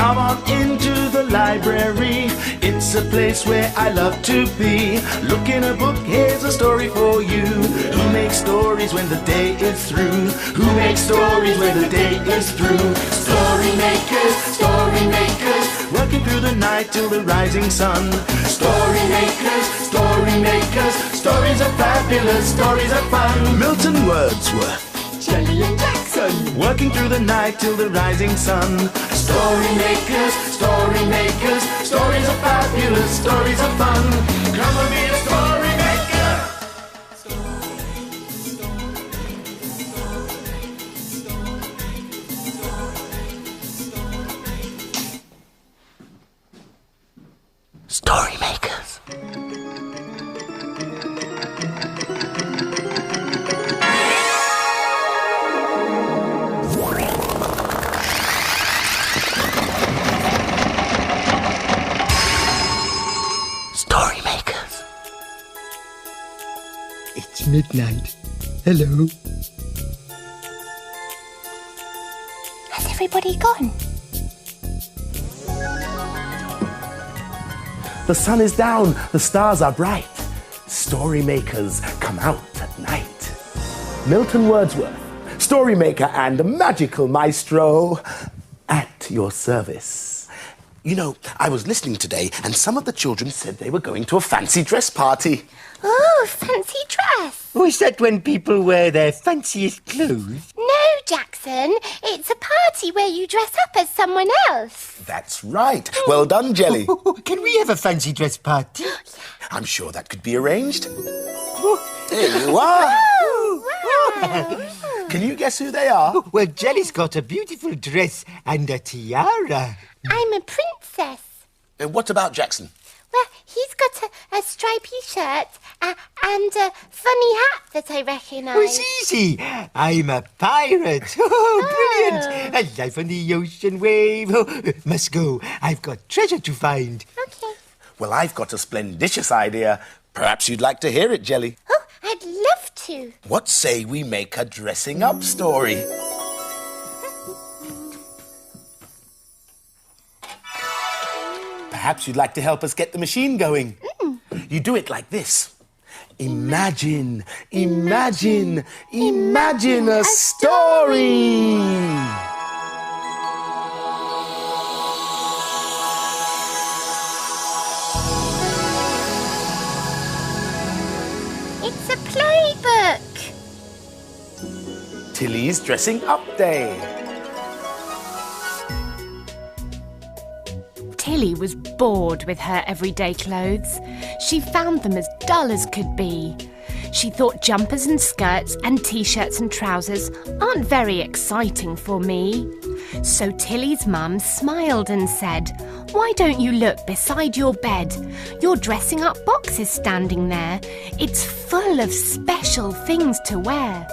Come on into the library. It's a place where I love to be. Look in a book, here's a story for you. Who makes stories when the day is through? Who makes stories when the day is through? Story makers, working through the night till the rising sun. Story makers, stories are fabulous, stories are fun. Milton Wordsworth, Shelley and Jackson, working through the night till the rising sun. Story makers, stories are fabulous, stories are fun. Come and be a story maker. Story makers. Story makers. it's midnight. Hello. Has everybody gone? The sun is down, the stars are bright. Story makers come out at night. Milton Wordsworth, story maker and magical maestro, at your service. You know, I was listening today and some of the children said they were going to a fancy dress party. Oh, fancy dress. Oh, is that when people wear their fanciest clothes? No, Jackson. It's a party where you dress up as someone else. That's right. Well done, Jelly. Can we have a fancy dress party? I'm sure that could be arranged. There you are. Wow. Can you guess who they are? Well, Jelly's got a beautiful dress and a tiara. I'm a princess. What about Jackson? Well, he's got a stripy shirt and a funny hat that I recognise. Oh, it's easy. I'm a pirate. Oh, brilliant. A life on the ocean wave. Oh, must go. I've got treasure to find. Okay. Well, I've got a splendicious idea. Perhaps you'd like to hear it, Jelly. Oh, I'd love to. What say we make a dressing up story? Perhaps you'd like to help us get the machine going. You do it like this. Imagine a story. It's a playbook. Tilly's dressing up day. Tilly was bored with her everyday clothes. She found them as dull as could be. She thought jumpers and skirts and t-shirts and trousers aren't very exciting for me. So Tilly's mum smiled and said, "Why don't you look beside your bed? Your dressing up box is standing there. It's full of special things to wear."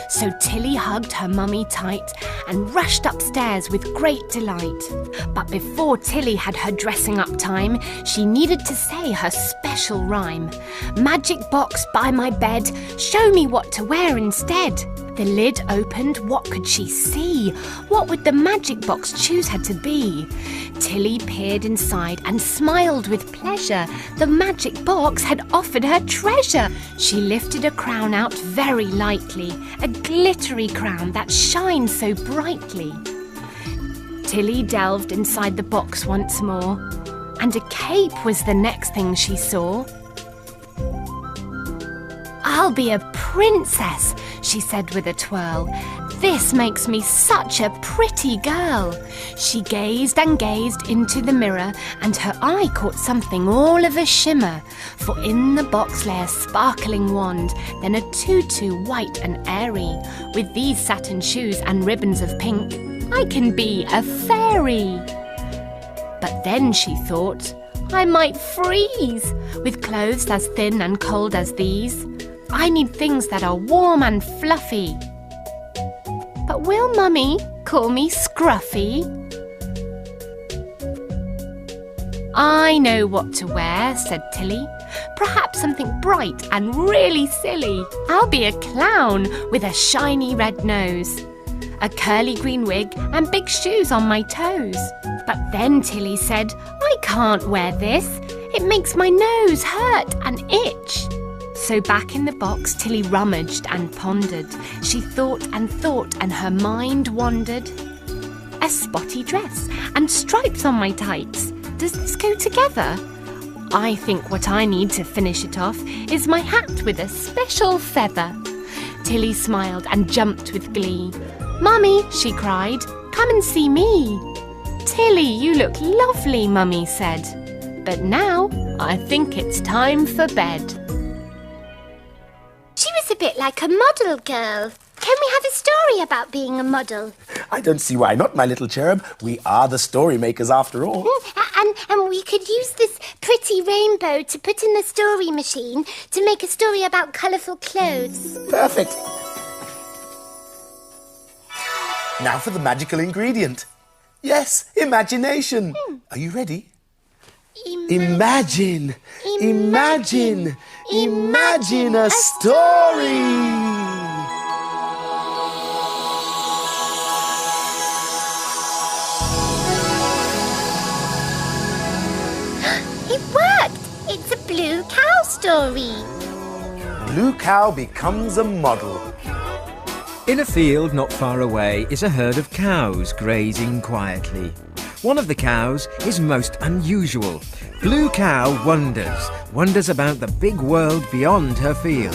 So Tilly hugged her mummy tight and rushed upstairs with great delight. But before Tilly had her dressing up time, she needed to say her special rhyme. "Magic box by my bed, show me what to wear instead." The lid opened, what could she see? What would the magic box choose her to be? Tilly peered inside and smiled with pleasure. The magic box had offered her treasure. She lifted a crown out very lightly, a glittery crown that shines so brightly. Tilly delved inside the box once more, and a cape was the next thing she saw. "I'll be a princess," she said with a twirl. "This makes me such a pretty girl." She gazed and gazed into the mirror, and her eye caught something all of a shimmer. For in the box lay a sparkling wand, then a tutu white and airy. With these satin shoes and ribbons of pink, I can be a fairy. But then she thought, I might freeze with clothes as thin and cold as these. I need things that are warm and fluffy. But will Mummy call me Scruffy? "I know what to wear," said Tilly. "Perhaps something bright and really silly. I'll be a clown with a shiny red nose." a curly green wig and big shoes on my toes. But then Tilly said, I can't wear this. It makes my nose hurt and itch. So back in the box, Tilly rummaged and pondered. She thought and her mind wandered. A spotty dress and stripes on my tights. Does this go together? I think what I need to finish it off is my hat with a special feather. Tilly smiled and jumped with glee. Mummy, she cried, come and see me. Tilly, you look lovely, Mummy said. But now I think it's time for bed. She was a bit like a model girl. Can we have a story about being a model? I don't see why not, my little cherub. We are the story makers after all. And we could use this pretty rainbow to put in the story machine to make a story about colourful clothes. Perfect. Now for the magical ingredient. Yes, imagination. Are you ready? Imagine a story. It worked! It's a blue cow story. Blue cow becomes a model. In a field not far away is a herd of cows grazing quietly. One of the cows is most unusual. Blue cow wonders about the big world beyond her field.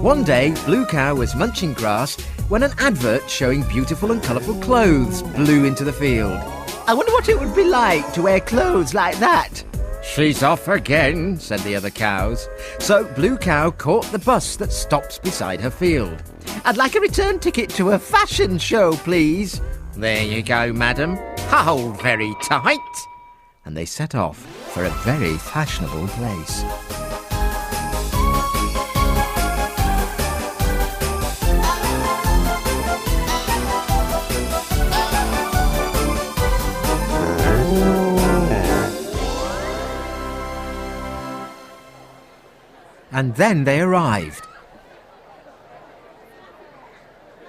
One day, Blue cow was munching grass when an advert showing beautiful and colourful clothes blew into the field. I wonder what it would be like to wear clothes like that. She's off again, said the other cows. So Blue cow caught the bus that stops beside her field. I'd like a return ticket to a fashion show, please. There you go, madam. Hold very tight. And they set off for a very fashionable place. And then they arrived.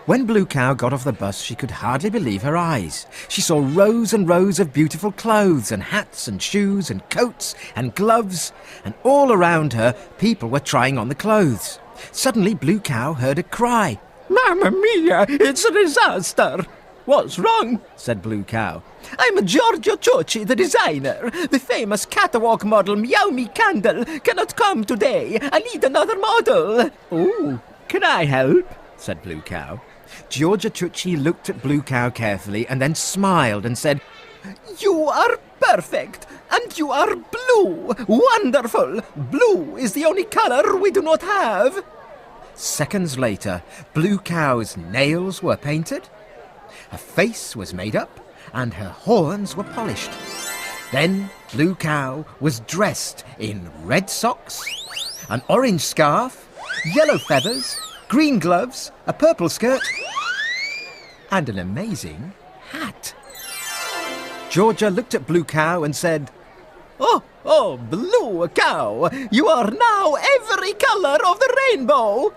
When Blue cow got off the bus, she could hardly believe her eyes. She saw rows and rows of beautiful clothes and hats and shoes and coats and gloves, and all around her people were trying on the clothes. Suddenly Blue cow heard a cry. Mamma mia, it's a disaster. What's wrong? Said Blue cow. I'm Giorgio Ciocci, the designer. The famous catwalk model Meow Me Candle cannot come today. I need another model. Oh, can I help? Said Blue cow. Giorgio Ciocci looked at Blue cow carefully and then smiled and said, You are perfect, and you are blue. Wonderful. Blue is the only colour we do not have. Seconds later, Blue cow's nails were painted, her face was made up, and her horns were polished. Then Blue cow was dressed in red socks, an orange scarf, yellow feathers, green gloves, a purple skirt, and an amazing hat. Georgia looked at Blue cow and said, Oh, Blue cow, you are now every colour of the rainbow.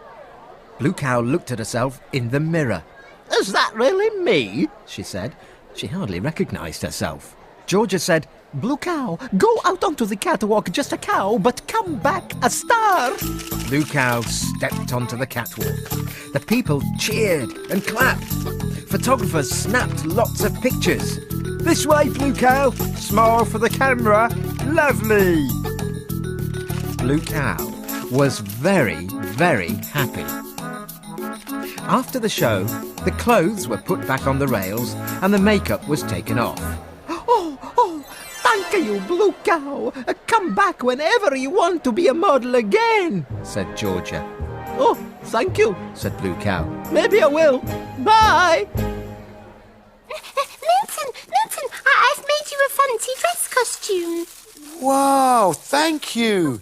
Blue cow looked at herself in the mirror. Is that really me? She said. She hardly recognised herself. Georgia said, Blue cow, go out onto the catwalk just a cow, but come back a star. Blue cow stepped onto the catwalk. The people cheered and clapped. Photographers snapped lots of pictures. This way, Blue cow. Smile for the camera. Lovely. Blue cow was very, very happy. After the show, the clothes were put back on the rails and the makeup was taken off. Oh, thank you, Blue cow. Come back whenever you want to be a model again, said Georgia. Oh, thank you, said Blue cow. Maybe I will. Bye. Milton, I've made you a fancy dress costume. Wow, thank you.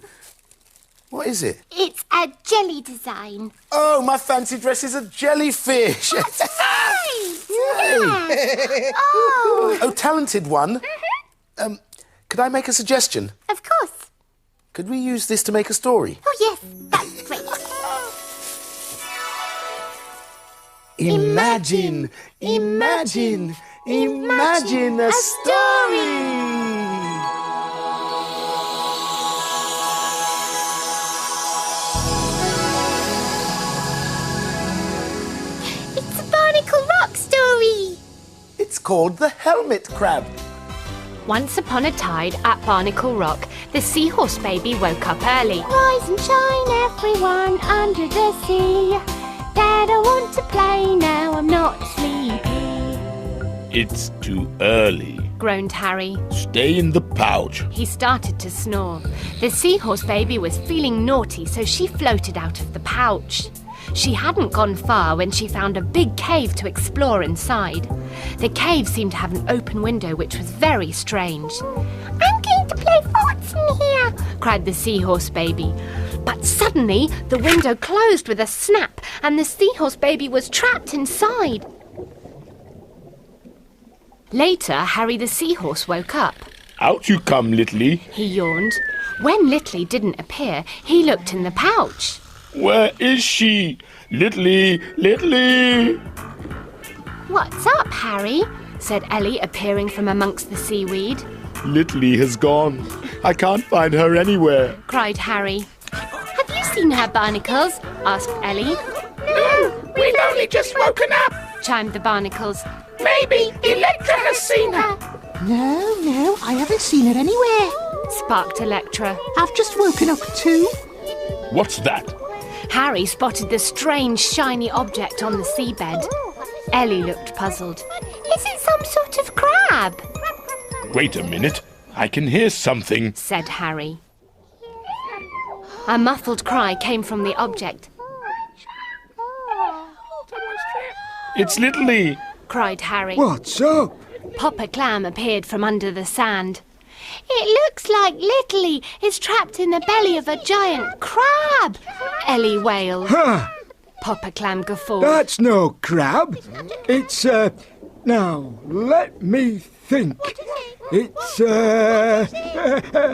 What is it? It's a jelly design. Oh, my fancy dress is a jellyfish. That's right. Yeah. Oh, talented one. Could I make a suggestion? Of course. Could we use this to make a story? Oh, yes, that's great. Imagine, imagine, imagine a story! It's a Barnacle Rock story. It's called The Helmet Crab. Once upon a tide at Barnacle Rock, the seahorse baby woke up early. Rise and shine, everyone under the sea. Dad, I want to play now, I'm not sleepy. It's too early. Groaned Harry. Stay in the pouch. He started to snore. The seahorse baby was feeling naughty, so she floated out of the pouch. She hadn't gone far when she found a big cave to explore inside. The cave seemed to have an open window, which was very strange. I'm going to play forts in here, cried the seahorse baby. But suddenly, the window closed with a snap, and the seahorse baby was trapped inside. Later, Harry the seahorse woke up. Out you come, Littley. He yawned. When Littley didn't appear, he looked in the pouch. Where is she? Littley, Littley! What's up, Harry? Said Ellie, appearing from amongst the seaweed. Littley has gone. I can't find her anywhere. Cried Harry. Have you seen her, Barnacles? Asked Ellie. No, we've only just woken up. Chimed the Barnacles. Maybe Electra has seen her. No, I haven't seen her anywhere. Sparked Electra. I've just woken up too. What's that? Harry spotted the strange shiny object on the seabed. Ellie looked puzzled. Is it some sort of crab? Wait a minute. I can hear something. Said Harry. A muffled cry came from the object. It's Littley. Cried Harry. What's up? Papa Clam appeared from under the sand. It looks like Littley is trapped in the belly of a giant crab. Ellie wailed. Ha! Papa Clam guffawed. That's no crab. It's, now, let me think. It's, a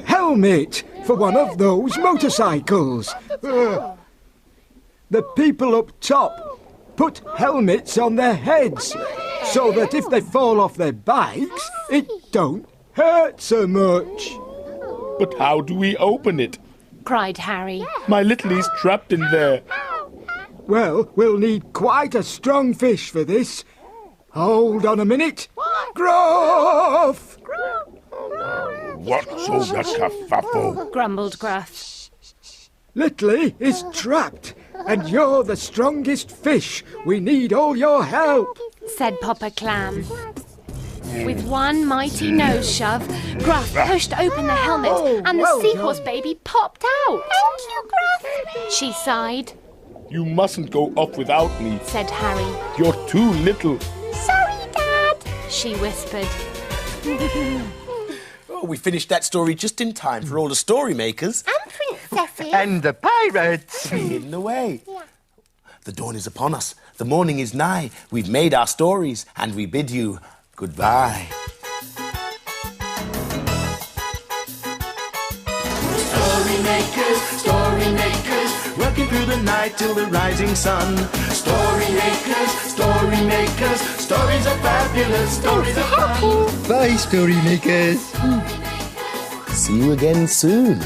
helmet for one of those motorcycles. The people up top put helmets on their heads so that if they fall off their bikes, it don't hurt so much. But how do we open it? Cried Harry. My Littley's trapped in there. Well, we'll need quite a strong fish for this. Hold on a minute. Gruff! What's all that kerfuffle? Grumbled Gruff. Littley is trapped, and you're the strongest fish. We need all your help. Said Papa Clam. With one mighty nose shove, Gruff pushed open the helmet and the well seahorse done. baby popped out. Thank you, Gruff. She sighed. You mustn't go off without me. Said Harry. You're too little. Sorry, Dad. She whispered. Oh, we finished that story just in time for all the story makers. And princesses. And the pirates. Hidden away. The dawn is upon us. The morning is nigh. We've made our stories, and we bid you goodbye. Story makers, working through the night till the rising sun. Story makers, stories are fabulous, stories are fun. Bye, story makers. See you again soon.